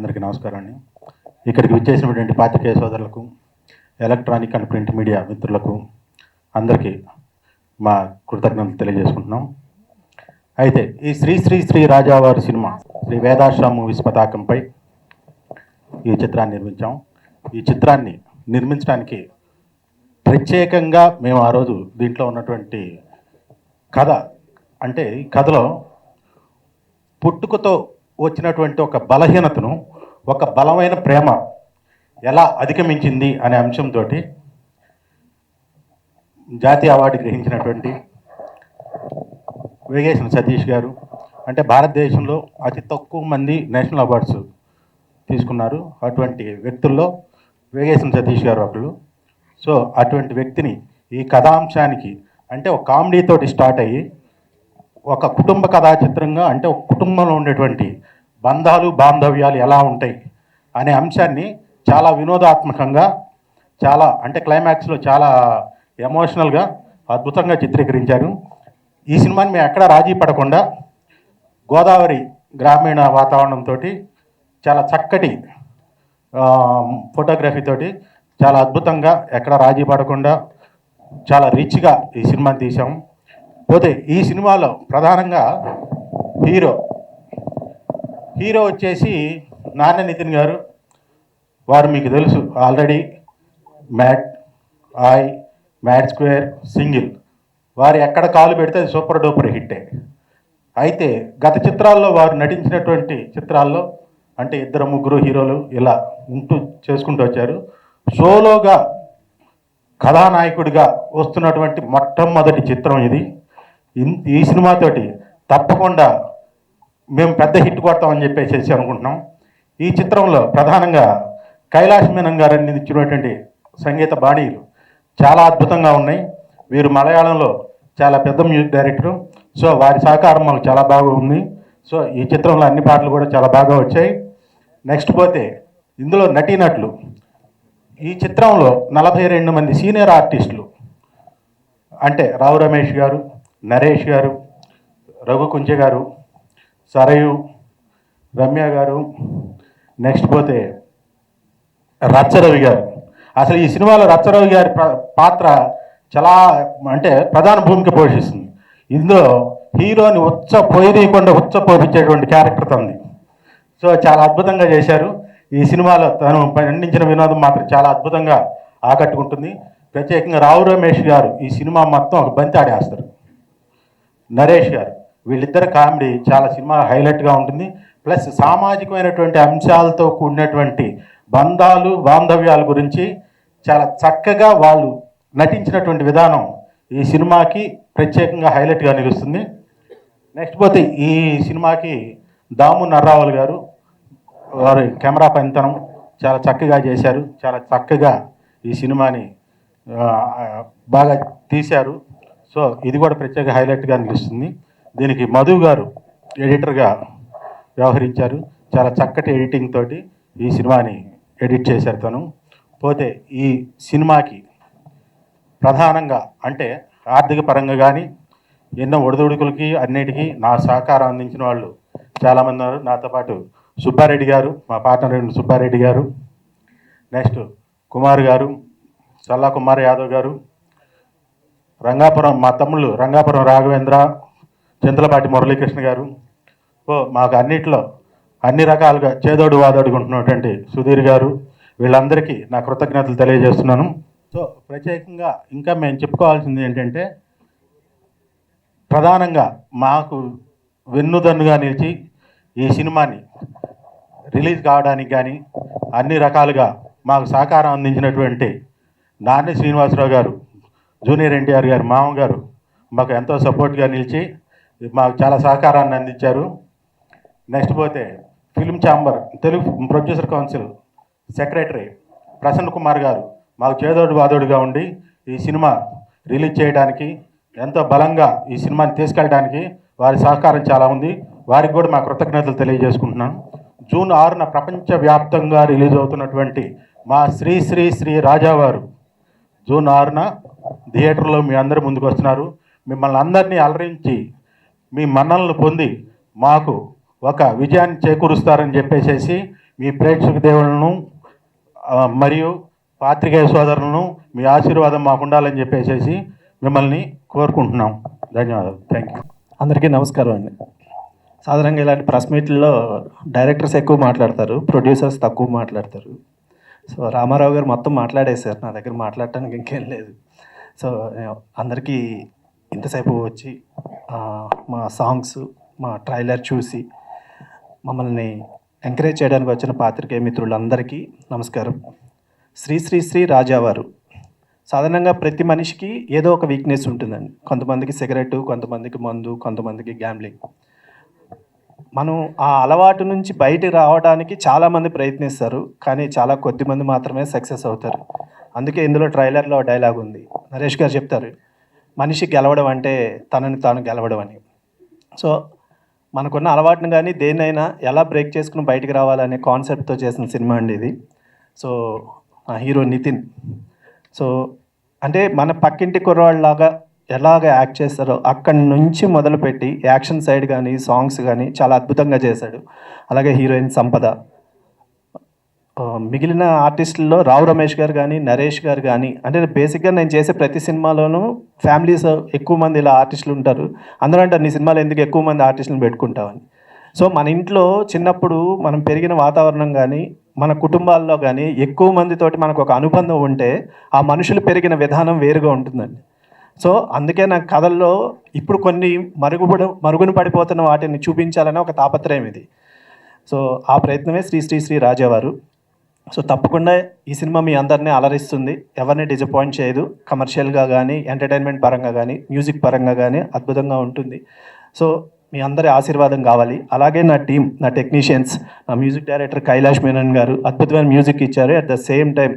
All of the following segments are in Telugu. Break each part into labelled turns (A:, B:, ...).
A: అందరికీ నమస్కారం అండి. ఇక్కడికి విచ్చేసినటువంటి పాత్రికేయ సోదరులకు, ఎలక్ట్రానిక్ అండ్ ప్రింట్ మీడియా మిత్రులకు అందరికీ మా కృతజ్ఞతలు తెలియజేసుకుంటున్నాం. అయితే ఈ శ్రీ శ్రీ శ్రీ రాజావారి సినిమా శ్రీ వేదాశ్రమ మూవీస్ పతాకంపై ఈ చిత్రాన్ని నిర్మించాం. ఈ చిత్రాన్ని నిర్మించడానికి ప్రత్యేకంగా మేము ఆ రోజు దీంట్లో ఉన్నటువంటి కథ అంటే ఈ కథలో పుట్టుకతో వచ్చినటువంటి ఒక బలహీనతను ఒక బలమైన ప్రేమ ఎలా అధిగమించింది అనే అంశంతో జాతీయ అవార్డు గ్రహించినటువంటి వేగేసిన సతీష్ గారు, అంటే భారతదేశంలో అతి తక్కువ మంది నేషనల్ అవార్డ్స్ తీసుకున్నారు. అటువంటి వ్యక్తుల్లో వేగేసిన సతీష్ గారు ఒకళ్ళు. సో అటువంటి వ్యక్తిని ఈ కథాంశానికి అంటే ఒక కామెడీతోటి స్టార్ట్ అయ్యి ఒక కుటుంబ కథా చిత్రంగా, అంటే ఒక కుటుంబంలో ఉండేటువంటి బంధాలు బాంధవ్యాలు ఎలా ఉంటాయి అనే అంశాన్ని చాలా వినోదాత్మకంగా, చాలా అంటే క్లైమాక్స్లో చాలా ఎమోషనల్గా అద్భుతంగా చిత్రీకరించారు. ఈ సినిమాని మేము ఎక్కడా రాజీ పడకుండా గోదావరి గ్రామీణ వాతావరణంతో చాలా చక్కటి ఫోటోగ్రఫీతోటి చాలా అద్భుతంగా ఎక్కడ రాజీ పడకుండా చాలా రిచ్గా ఈ సినిమాని తీసాం. పోతే ఈ సినిమాలో ప్రధానంగా హీరో వచ్చేసి నాన్న నితిన్ గారు. వారు మీకు తెలుసు ఆల్రెడీ మ్యాడ్ స్క్వేర్, సింగిల్, వారు ఎక్కడ కాలు పెడితే అది సూపర్ డూపర్ హిట్టే. అయితే గత చిత్రాల్లో వారు నటించినటువంటి చిత్రాల్లో అంటే ఇద్దరు ముగ్గురు హీరోలు ఇలా చేసుకుంటూ వచ్చారు. సోలోగా కథానాయకుడిగా వస్తున్నటువంటి మొట్టమొదటి చిత్రం ఇది. ఈ సినిమాతోటి తప్పకుండా మేము పెద్ద హిట్ కొడతామని చెప్పేసి అనుకుంటున్నాం. ఈ చిత్రంలో ప్రధానంగా కైలాష్ మీనన్ గారు అందించినటువంటి సంగీత బాణీలు చాలా అద్భుతంగా ఉన్నాయి. వీరు మలయాళంలో చాలా పెద్ద మ్యూజిక్ డైరెక్టరు. సో వారి సహకారం మాకు చాలా బాగా ఉంది. సో ఈ చిత్రంలో అన్ని పాటలు కూడా చాలా బాగా వచ్చాయి. నెక్స్ట్ పోతే ఇందులో నటీనటులు ఈ చిత్రంలో 42 మంది సీనియర్ ఆర్టిస్టులు అంటే రావు రమేష్ గారు, నరేష్ గారు, రఘు కుంచె గారు, సరయు, రమ్య గారు, నెక్స్ట్ పోతే రచ్చరవి గారు. అసలు ఈ సినిమాలో రచ్చరవి గారి పాత్ర చాలా అంటే ప్రధాన భూమిక పోషిస్తుంది. ఇందులో హీరోని పోయకుండా పోపించేటువంటి క్యారెక్టర్ తంది. సో చాలా అద్భుతంగా చేశారు. ఈ సినిమాలో తను పండించిన వినోదం మాత్రం చాలా అద్భుతంగా ఆకట్టుకుంటుంది. ప్రత్యేకంగా రావు రమేష్ గారు ఈ సినిమా మొత్తం ఒక బంతి ఆడేస్తారు. నరేష్ గారు, వీళ్ళిద్దరు కామెడీ చాలా సినిమా హైలైట్గా ఉంటుంది. ప్లస్ సామాజికమైనటువంటి అంశాలతో కూడినటువంటి బంధాలు బాంధవ్యాల గురించి చాలా చక్కగా వాళ్ళు నటించినటువంటి విధానం ఈ సినిమాకి ప్రత్యేకంగా హైలైట్గా నిలుస్తుంది. నెక్స్ట్ పోతే ఈ సినిమాకి దాము నర్రావల్ గారు వారి కెమెరా పనితనం చాలా చక్కగా చేశారు. చాలా చక్కగా ఈ సినిమాని బాగా తీశారు. సో ఇది కూడా ప్రత్యేక హైలైట్గా నిలుస్తుంది. దీనికి మధు గారు ఎడిటర్గా వ్యవహరించారు. చాలా చక్కటి ఎడిటింగ్ తోటి ఈ సినిమాని ఎడిట్ చేశారు తను. పోతే ఈ సినిమాకి ప్రధానంగా అంటే ఆర్థిక పరంగా కానీ ఎన్నో ఒడిదుడుకులకి అన్నిటికీ నా సహకారం అందించిన వాళ్ళు చాలామంది ఉన్నారు. నాతో పాటు సుబ్బారెడ్డి గారు, మా పార్ట్నర్ సుబ్బారెడ్డి గారు, నెక్స్ట్ కుమార్ గారు, చల్లా కుమార్ యాదవ్ గారు, రంగాపురం మా తమ్ముళ్ళు రంగాపురం రాఘవేంద్ర, చింతలపాటి మురళీకృష్ణ గారు. మాకు అన్నిట్లో అన్ని రకాలుగా చేదోడు వాదోడుకుంటున్నటువంటి సుధీర్ గారు, వీళ్ళందరికీ నా కృతజ్ఞతలు తెలియజేస్తున్నాను. సో ప్రత్యేకంగా ఇంకా మేము చెప్పుకోవాల్సింది ఏంటంటే ప్రధానంగా మాకు వెన్నుదన్నుగా నిలిచి ఈ సినిమాని రిలీజ్ కావడానికి కానీ అన్ని రకాలుగా మాకు సహకారం అందించినటువంటి నాని శ్రీనివాసరావు గారు, జూనియర్ ఎన్టీఆర్ గారు మామగారు మాకు ఎంతో సపోర్ట్గా నిలిచి మాకు చాలా సహకారాన్ని అందించారు. నెక్స్ట్ పోతే film chamber Telugu producer council secretary Prasanna Kumar గారు మాకు చేదోడు వాదోడుగా ఉండి ఈ సినిమా రిలీజ్ చేయడానికి ఎంతో బలంగా ఈ సినిమాని తీసుకెళ్ళడానికి వారి సహకారం చాలా ఉంది. వారికి కూడా మా కృతజ్ఞతలు తెలియజేసుకుంటున్నాను. జూన్ 6న ప్రపంచవ్యాప్తంగా రిలీజ్ అవుతున్నటువంటి మా శ్రీ శ్రీ శ్రీ రాజావారు జూన్ 6న థియేటర్లో మీ అందరి ముందుకు వస్తున్నారు. మిమ్మల్ని అందరినీ అలరించి మీ మన్ననలు పొంది మాకు ఒక విజయాన్ని చేకూరుస్తారని చెప్పేసి మీ ప్రేక్షక దేవులను మరియు పాత్రికేయ సోదరులను మీ ఆశీర్వాదం మాకు ఉండాలని చెప్పేసి మిమ్మల్ని కోరుకుంటున్నాం. ధన్యవాదాలు. Thank you.
B: అందరికీ నమస్కారం అండి. సాధారణంగా ఇలాంటి ప్రెస్ మీట్లలో డైరెక్టర్స్ ఎక్కువ మాట్లాడతారు, ప్రొడ్యూసర్స్ తక్కువ మాట్లాడతారు. సో రామారావు గారు మొత్తం మాట్లాడేశారు, నా దగ్గర మాట్లాడటానికి ఇంకేం లేదు. సో అందరికీ ఇంతసేపు వచ్చి మా సాంగ్స్, మా ట్రైలర్ చూసి మమ్మల్ని ఎంకరేజ్ చేయడానికి వచ్చిన పాత్రికేయ మిత్రులందరికీ నమస్కారం. శ్రీ శ్రీ శ్రీ రాజావారు. సాధారణంగా ప్రతి మనిషికి ఏదో ఒక వీక్నెస్ ఉంటుందండి. కొంతమందికి సిగరెట్, కొంతమందికి మందు, కొంతమందికి గ్యాంబ్లింగ్. మనం ఆ అలవాటు నుంచి బయటికి రావడానికి చాలామంది ప్రయత్నిస్తారు, కానీ చాలా కొద్దిమంది మాత్రమే సక్సెస్ అవుతారు. అందుకే ఇందులో ట్రైలర్లో డైలాగ్ ఉంది, నరేష్ గారు చెప్తారు, మనిషి గెలవడం అంటే తనని తాను గెలవడం అని. సో మనకున్న అలవాటును కానీ దేన్నైనా ఎలా బ్రేక్ చేసుకుని బయటికి రావాలనే కాన్సెప్ట్తో చేసిన సినిమా అండి ఇది. So hero Nitin. సో అంటే మన పక్కింటి కుర్రవాళ్ళలాగా ఎలాగ యాక్ట్ చేస్తారో అక్కడి నుంచి మొదలుపెట్టి యాక్షన్ సైడ్ కానీ సాంగ్స్ కానీ చాలా అద్భుతంగా చేశాడు. అలాగే హీరోయిన్ సంపద. మిగిలిన ఆర్టిస్టుల్లో రావు రమేష్ గారు కానీ, నరేష్ గారు కానీ, అంటే బేసిక్గా నేను చేసే ప్రతి సినిమాలోనూ ఫ్యామిలీస్ ఎక్కువ మంది ఇలా ఆర్టిస్టులు ఉంటారు. అందరూ అంటారు నీ సినిమాలో ఎందుకు ఎక్కువ మంది ఆర్టిస్టులను పెట్టుకుంటామని. సో మన ఇంట్లో చిన్నప్పుడు మనం పెరిగిన వాతావరణం కానీ, మన కుటుంబాల్లో కానీ ఎక్కువ మందితోటి మనకు ఒక అనుబంధం ఉంటే ఆ మనుషులు పెరిగిన విధానం వేరుగా ఉంటుందండి. సో అందుకే నా కథల్లో ఇప్పుడు కొన్ని మరుగున పడిపోతున్న వాటిని చూపించాలని ఒక తాపత్రయం ఇది. సో ఆ ప్రయత్నమే శ్రీ శ్రీ శ్రీ రాజావారు. సో తప్పకుండా ఈ సినిమా మీ అందరినీ అలరిస్తుంది, ఎవరిని డిసప్పాయింట్ చేయదు. కమర్షియల్గా కానీ, ఎంటర్టైన్మెంట్ పరంగా కానీ, మ్యూజిక్ పరంగా కానీ అద్భుతంగా ఉంటుంది. సో మీ అందరి ఆశీర్వాదం కావాలి. అలాగే నా టీం, నా టెక్నీషియన్స్, నా మ్యూజిక్ డైరెక్టర్ కైలాష్ మేనన్ గారు అద్భుతమైన మ్యూజిక్ ఇచ్చారు. At the same time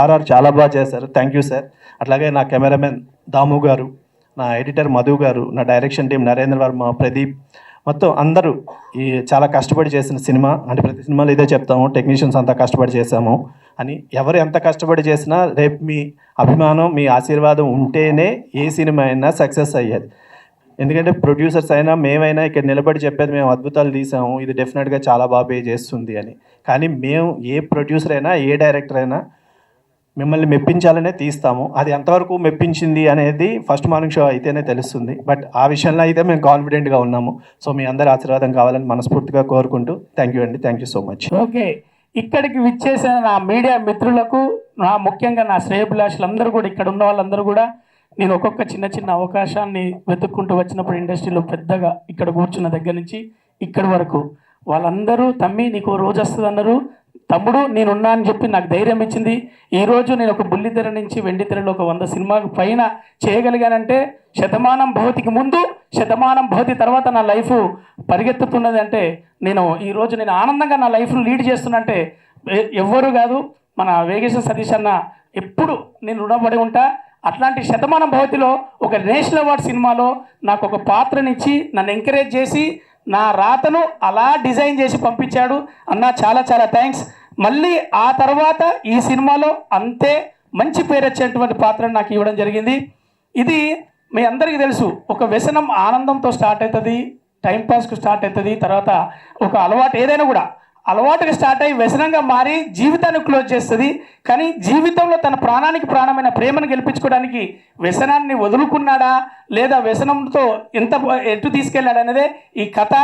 B: RR చాలా బాగా చేశారు, థ్యాంక్ యూ సార్. అట్లాగే నా కెమెరామెన్ దాము గారు, నా ఎడిటర్ మధు గారు, నా డైరెక్షన్ టీం నరేంద్ర వర్మ, ప్రదీప్, మొత్తం అందరూ ఈ చాలా కష్టపడి చేసిన సినిమా. అంటే ప్రతి సినిమాలో ఇదే చెప్తాము, టెక్నీషియన్స్ అంతా కష్టపడి చేశాము అని. ఎవరు ఎంత కష్టపడి చేసినా రేపు మీ అభిమానం, మీ ఆశీర్వాదం ఉంటేనే ఏ సినిమా అయినా సక్సెస్ అయ్యేది. ఎందుకంటే ప్రొడ్యూసర్స్ అయినా మేమైనా ఇక్కడ నిలబడి చెప్పేది మేము అద్భుతాలు తీసాము, ఇది డెఫినెట్గా చాలా బాగా పే చేస్తుంది అని. కానీ మేము ఏ ప్రొడ్యూసర్ అయినా, ఏ డైరెక్టర్ అయినా మిమ్మల్ని మెప్పించాలనే తీస్తాము. అది ఎంతవరకు మెప్పించింది అనేది ఫస్ట్ మార్నింగ్ షో అయితేనే తెలుస్తుంది. బట్ ఆ విషయంలో అయితే మేము కాన్ఫిడెంట్గా ఉన్నాము. సో మీ అందరి ఆశీర్వాదం కావాలని మనస్ఫూర్తిగా కోరుకుంటూ థ్యాంక్ యూ అండి. Thank you so much.
C: Okay, ఇక్కడికి విచ్చేసిన నా మీడియా మిత్రులకు, ముఖ్యంగా నా శ్రేయభిలాషులందరూ కూడా, ఇక్కడ ఉన్న వాళ్ళందరూ కూడా, నేను ఒక్కొక్క చిన్న చిన్న అవకాశాన్ని వెతుక్కుంటూ వచ్చినప్పుడు ఇండస్ట్రీలో పెద్దగా ఇక్కడ కూర్చున్న దగ్గర నుంచి ఇక్కడి వరకు వాళ్ళందరూ తమ్మి నీకు రోజు వస్తుంది అన్నారు, తమ్ముడు నేనున్నా అని చెప్పి నాకు ధైర్యం ఇచ్చింది. ఈరోజు నేను ఒక బుల్లితెర నుంచి వెండితెరలో ఒక 100 సినిమాకు పైన చేయగలిగానంటే శతమానం భవతికి ముందు, శతమానం భవతి తర్వాత నా లైఫ్ పరిగెత్తుతున్నది అంటే ఈరోజు నేను ఆనందంగా నా లైఫ్ను లీడ్ చేస్తున్నంటే ఎవ్వరు కాదు, మన వేగేశ్వర సతీష్ అన్న ఎప్పుడు నేను రుణపడి ఉంటా. అట్లాంటి శతమానం భవతిలో ఒక నేషనల్ అవార్డ్ సినిమాలో నాకు ఒక పాత్రనిచ్చి నన్ను ఎంకరేజ్ చేసి నా రాతను అలా డిజైన్ చేసి పంపించాడు అన్న, చాలా చాలా థ్యాంక్స్. మళ్ళీ ఆ తర్వాత ఈ సినిమాలో అంతే మంచి పేరు వచ్చేటువంటి పాత్రను నాకు ఇవ్వడం జరిగింది. ఇది మీ అందరికీ తెలుసు, ఒక వ్యసనం ఆనందంతో స్టార్ట్ అవుతుంది, టైంపాస్కు స్టార్ట్ అవుతుంది, తర్వాత ఒక అలవాటు ఏదైనా కూడా అలవాటుగా స్టార్ట్ అయ్యి వ్యసనంగా మారి జీవితాన్ని క్లోజ్ చేస్తుంది. కానీ జీవితంలో తన ప్రాణానికి ప్రాణమైన ప్రేమను గెలిపించుకోవడానికి వ్యసనాన్ని వదులుకున్నాడా లేదా వ్యసనంతో ఎటు తీసుకెళ్ళాడు అనేదే ఈ కథ.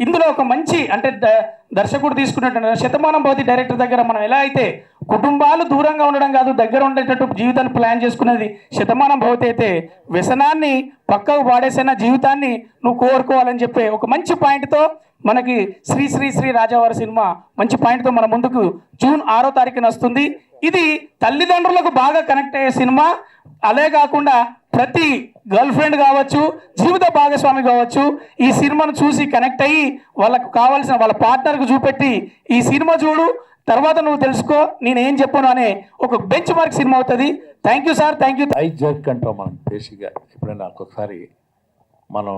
C: ఇందులో ఒక మంచి అంటే దర్శకుడు తీసుకున్నట్టు శతమానం భవతి డైరెక్టర్ దగ్గర మనం ఎలా అయితే కుటుంబాలు దూరంగా ఉండడం కాదు, దగ్గర ఉండేటట్టు జీవితాన్ని ప్లాన్ చేసుకునేది శతమానం భవతి అయితే, వ్యసనాన్ని పక్కకు పాడేసైనా జీవితాన్ని నువ్వు కోరుకోవాలని చెప్పే ఒక మంచి పాయింట్తో మనకి శ్రీ శ్రీ శ్రీ రాజావారి సినిమా మంచి పాయింట్తో మన ముందుకు జూన్ 6వ తారీఖున వస్తుంది. ఇది తల్లిదండ్రులకు బాగా కనెక్ట్ అయ్యే సినిమా. అదే కాకుండా ప్రతి గర్ల్ ఫ్రెండ్ కావచ్చు, జీవిత భాగస్వామి కావచ్చు, ఈ సినిమాను చూసి కనెక్ట్ అయ్యి వాళ్ళకు కావాల్సిన వాళ్ళ పార్ట్నర్కు చూపెట్టి ఈ సినిమా చూడు, తర్వాత నువ్వు తెలుసుకో నేనేం చెప్పను అనే ఒక బెంచ్ మార్క్ సినిమా అవుతుంది. Thank you sir, thank you.
D: I jerk అంటాం మనం బేసిక్గా. ఎప్పుడైనా ఒక్కొక్కసారి మనం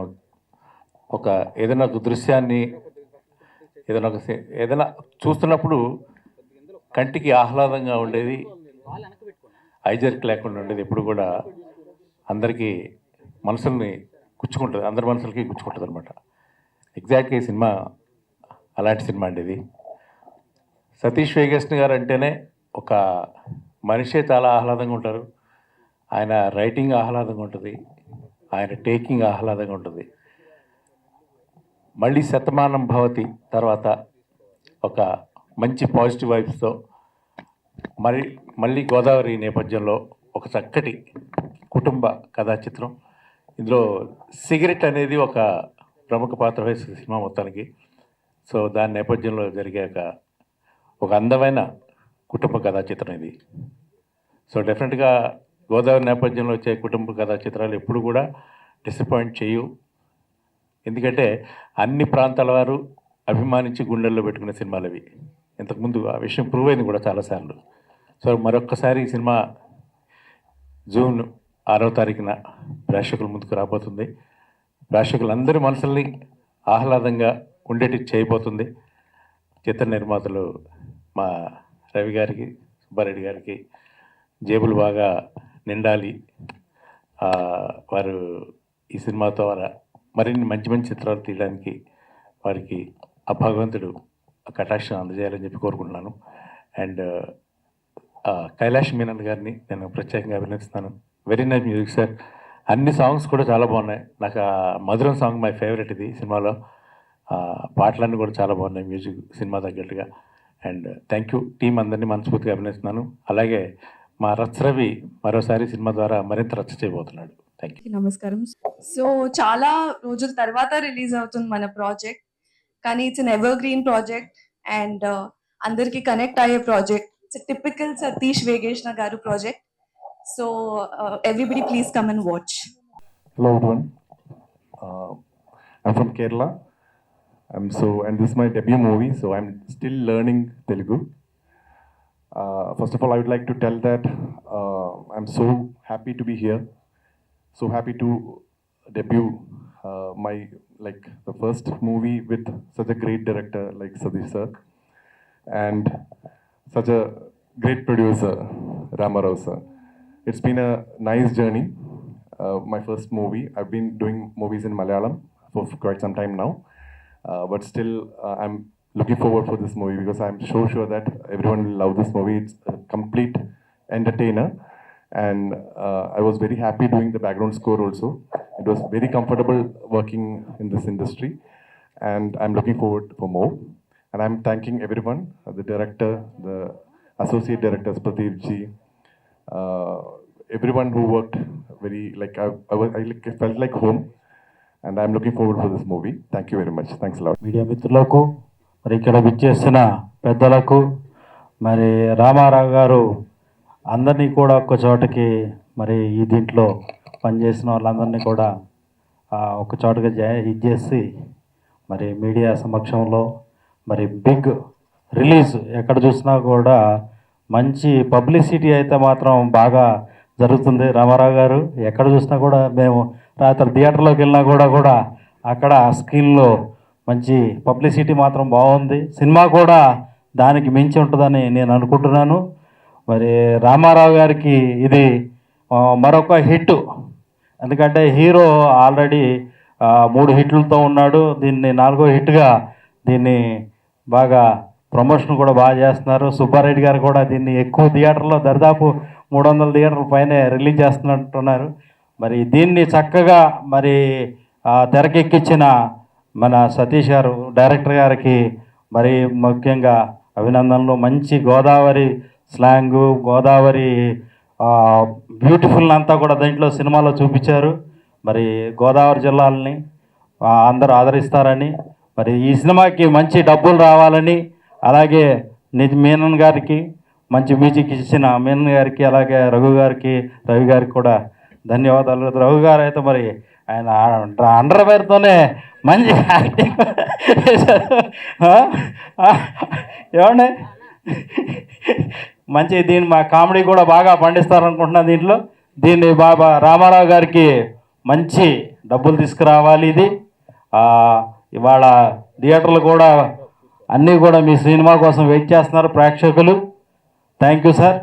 D: ఒక ఏదైనా ఒక దృశ్యాన్ని ఏదైనా చూస్తున్నప్పుడు కంటికి ఆహ్లాదంగా ఉండేది, ఐజర్క్ లేకుండా ఉండేది ఎప్పుడు కూడా అందరికీ మనసుల్ని గుచ్చుకుంటుంది, అందరి మనసులకి గుచ్చుకుంటుంది అనమాట. ఎగ్జాక్ట్గా ఈ సినిమా అలాంటి సినిమా అండి. ఇది సతీష్ వేగేశ్న గారు అంటేనే ఒక మనిషే చాలా ఆహ్లాదంగా ఉంటారు. ఆయన రైటింగ్ ఆహ్లాదంగా ఉంటుంది, ఆయన టేకింగ్ ఆహ్లాదంగా ఉంటుంది. మళ్ళీ శతమానం భవతి తర్వాత ఒక మంచి పాజిటివ్ వైబ్స్తో మళ్ళీ గోదావరి నేపథ్యంలో ఒక చక్కటి కుటుంబ కథా చిత్రం. ఇందులో సిగరెట్ అనేది ఒక ప్రముఖ పాత్ర వహిస్తుంది సినిమా మొత్తానికి. సో దాని నేపథ్యంలో జరిగే ఒక అందమైన కుటుంబ కథా చిత్రం ఇది. సో డెఫినెట్గా గోదావరి నేపథ్యంలో వచ్చే కుటుంబ కథా చిత్రాలు ఎప్పుడు కూడా డిసప్పాయింట్ చేయవు. ఎందుకంటే అన్ని ప్రాంతాల వారు అభిమానించి గుండెల్లో పెట్టుకునే సినిమాలు అవి. ఇంతకుముందు ఆ విషయం ప్రూవ్ అయింది కూడా చాలాసార్లు. సో మరొక్కసారి ఈ సినిమా జూన్ 6వ తారీఖున ప్రేక్షకుల ముందుకు రాబోతుంది. ప్రేక్షకులందరి మనసుల్ని ఆహ్లాదంగా ఉండేటి చేయబోతుంది. చిత్ర నిర్మాతలు మా రవి గారికి, సుబ్బారెడ్డి గారికి జేబులు బాగా నిండాలి. వారు ఈ సినిమాతో మరిన్ని మంచి మంచి చిత్రాలు తీయడానికి వారికి ఆ భగవంతుడు కటాక్షం అందజేయాలని చెప్పి కోరుకుంటున్నాను. అండ్ కైలాష్ మీనన్ గారిని నేను ప్రత్యేకంగా అభినందిస్తున్నాను. Very nice music sir. అన్ని సాంగ్స్ కూడా చాలా బాగున్నాయి. నాకు ఆ మధురం సాంగ్ మై ఫేవరెట్ ఇది సినిమాలో. పాటలన్నీ కూడా చాలా బాగున్నాయి మ్యూజిక్ సినిమా తగ్గట్టుగా. అండ్ థ్యాంక్ యూ టీం అందరినీ మనస్ఫూర్తిగా అభినందిస్తున్నాను. అలాగే మా రవి మరోసారి సినిమా ద్వారా మరింత రచ్చ చేయబోతున్నాడు. Thank you.
E: నమస్కారం. సో చాలా రోజుల తర్వాత రిలీజ్ అవుతుంది మన ప్రాజెక్ట్, కానీ it's an evergreen project and అందరికి కనెక్ట్ అయ్యే project. It's typical Satish Vegesna garu project. So everybody please come and watch.
F: Hello everyone. I'm from Kerala. And this is my debut movie, so I'm still learning Telugu. First of all, I would like to tell that I'm so happy to be here, so happy to debut the first movie with such a great director like Satish sir, and such a great producer Ramarao sir. It's been a nice journey. My first movie. I've been doing movies in Malayalam for quite some time now, but still I'm looking forward for this movie because I'm so sure that everyone will love this movie. It's a complete entertainer, and I was very happy doing the background score also. It was very comfortable working in this industry, and I'm looking forward for more. And I'm thanking everyone, the director, the associate directors, Pradeep ji, everyone who worked very, I felt like home, and I'm looking forward for this movie. Thank you very much. Thanks a lot.
G: Media మిత్రులకు, మరి ఇక్కడ విచ్చేసిన పెద్దలకు, మరి రామారావు గారు అందరినీ కూడా ఒక్క చోటకి, మరి ఈ దీంట్లో పనిచేసిన వాళ్ళందరినీ కూడా ఒక చోటగా ఇచ్చేసి మరి మీడియా సమక్షంలో మరి బిగ్ రిలీజ్ ఎక్కడ చూసినా కూడా మంచి పబ్లిసిటీ అయితే మాత్రం బాగా జరుగుతుంది. రామారావు గారు ఎక్కడ చూసినా కూడా మేము రాత్రి థియేటర్లోకి వెళ్ళినా కూడా అక్కడ స్క్రీన్లో మంచి పబ్లిసిటీ మాత్రం బాగుంది. సినిమా కూడా దానికి మించి ఉంటుందని నేను అనుకుంటున్నాను. మరి రామారావు గారికి ఇది మరొక హిట్. ఎందుకంటే హీరో ఆల్రెడీ 3 హిట్లతో ఉన్నాడు. దీన్ని 4వ హిట్గా దీన్ని బాగా ప్రమోషన్ కూడా బాగా చేస్తున్నారు. సుబ్బారెడ్డి గారు కూడా దీన్ని ఎక్కువ థియేటర్లో దాదాపు 300 థియేటర్ల పైనే రిలీజ్ చేస్తున్నట్టున్నారు. మరి దీన్ని చక్కగా మరి తెరకెక్కించిన మన సతీష్ గారు డైరెక్టర్ గారికి మరి ముఖ్యంగా అభినందనలు. మంచి గోదావరి స్లాంగు, గోదావరి బ్యూటిఫుల్ అంతా కూడా దీంట్లో సినిమాలో చూపించారు. మరి గోదావరి జిల్లాలని అందరూ ఆదరిస్తారని, మరి ఈ సినిమాకి మంచి డబ్బులు రావాలని, అలాగే మీనన్ గారికి మంచి మ్యూజిక్ ఇచ్చిన మీనన్ గారికి, అలాగే రవి గారికి కూడా ధన్యవాదాలు. రఘు గారు అయితే మరి ఆయన అండర్వేర్తోనే మంచి యాక్టింగ్ ఏమండి, మంచి దీన్ని మా కామెడీ కూడా బాగా పండిస్తారనుకుంటున్నాను. దీన్ని బాబా రామారావు గారికి మంచి డబ్బులు తీసుకురావాలి. ఇది ఇవాళ థియేటర్లు కూడా అన్నీ కూడా మీ సినిమా కోసం వెయిట్ చేస్తున్నారు ప్రేక్షకులు. Thank you sir.